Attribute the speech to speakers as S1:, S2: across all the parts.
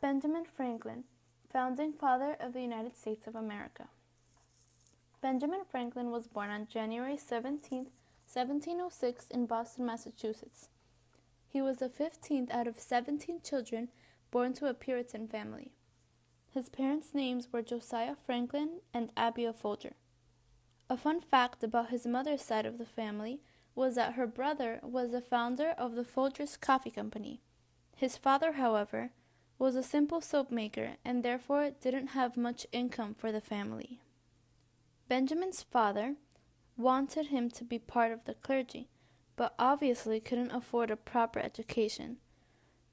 S1: Benjamin Franklin, founding father of the United States of America. Benjamin Franklin was born on January 17, 1706 in Boston, Massachusetts. He was the 15th out of 17 children born to a Puritan family. His parents' names were Josiah Franklin and Abiah Folger. A fun fact about his mother's side of the family was that her brother was the founder of the Folgers Coffee Company. His father, however, was a simple soap maker and therefore didn't have much income for the family. Benjamin's father wanted him to be part of the clergy, but obviously couldn't afford a proper education.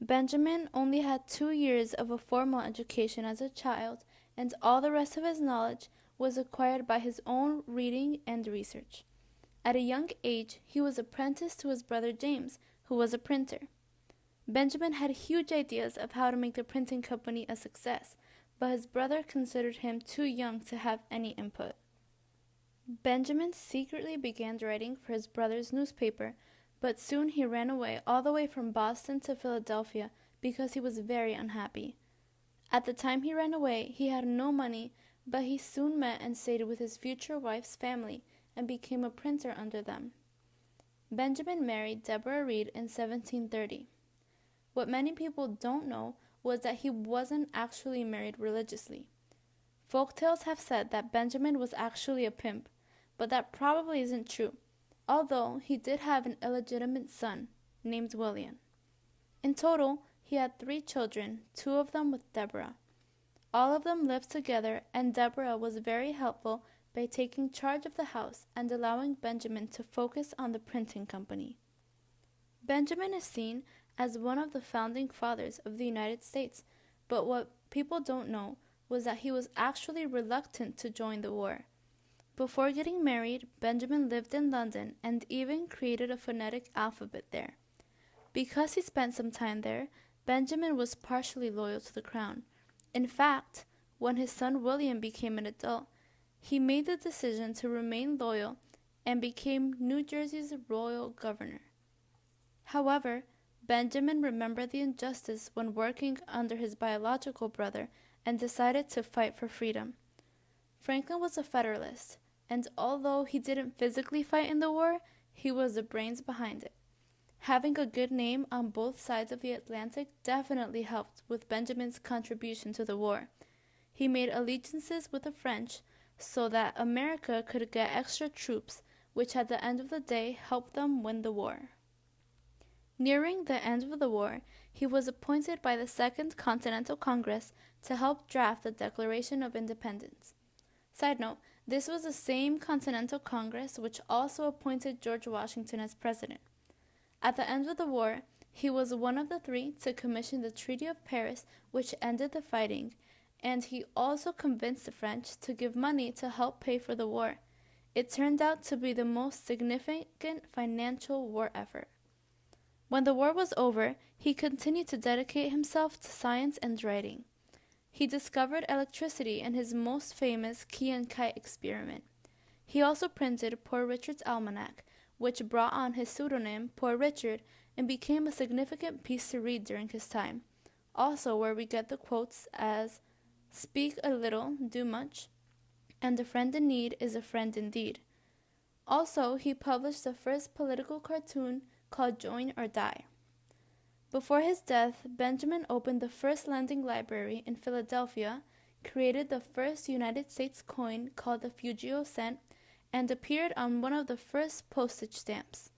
S1: Benjamin only had 2 years of a formal education as a child, and all the rest of his knowledge was acquired by his own reading and research. At a young age, he was apprenticed to his brother James, who was a printer. Benjamin had huge ideas of how to make the printing company a success, but his brother considered him too young to have any input. Benjamin secretly began writing for his brother's newspaper, but soon he ran away all the way from Boston to Philadelphia because he was very unhappy. At the time he ran away, he had no money, but he soon met and stayed with his future wife's family and became a printer under them. Benjamin married Deborah Reed in 1730. What many people don't know was that he wasn't actually married religiously. Folktales have said that Benjamin was actually a pimp, but that probably isn't true, although he did have an illegitimate son named William. In total, he had 3 children, 2 of them with Deborah. All of them lived together, and Deborah was very helpful by taking charge of the house and allowing Benjamin to focus on the printing company. Benjamin is seen as one of the founding fathers of the United States, but what people don't know was that he was actually reluctant to join the war. Before getting married, Benjamin lived in London and even created a phonetic alphabet there. Because he spent some time there, Benjamin was partially loyal to the crown. In fact, when his son William became an adult, he made the decision to remain loyal and became New Jersey's royal governor. However, Benjamin remembered the injustice when working under his biological brother and decided to fight for freedom. Franklin was a Federalist, and although he didn't physically fight in the war, he was the brains behind it. Having a good name on both sides of the Atlantic definitely helped with Benjamin's contribution to the war. He made allegiances with the French so that America could get extra troops, which at the end of the day helped them win the war. Nearing the end of the war, he was appointed by the Second Continental Congress to help draft the Declaration of Independence. Side note, this was the same Continental Congress which also appointed George Washington as president. At the end of the war, he was one of the 3 to commission the Treaty of Paris, which ended the fighting, and he also convinced the French to give money to help pay for the war. It turned out to be the most significant financial war effort. When the war was over, he continued to dedicate himself to science and writing. He discovered electricity in his most famous key and kite experiment. He also printed Poor Richard's Almanac, which brought on his pseudonym Poor Richard and became a significant piece to read during his time. Also where we get the quotes as, "Speak a little, do much," and "A friend in need is a friend indeed." Also, he published the first political cartoon called Join or Die. Before his death, Benjamin opened the first lending library in Philadelphia, created the first United States coin called the Fugio cent, and appeared on one of the first postage stamps.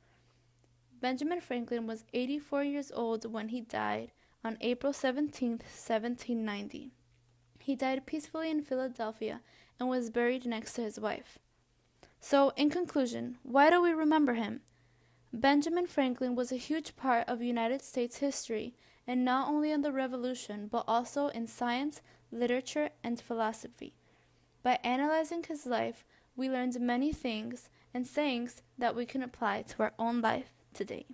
S1: Benjamin Franklin was 84 years old when he died on April 17, 1790. He died peacefully in Philadelphia and was buried next to his wife. So, in conclusion, why do we remember him? Benjamin Franklin was a huge part of United States history, and not only in the Revolution, but also in science, literature, and philosophy. By analyzing his life, we learned many things and sayings that we can apply to our own life today.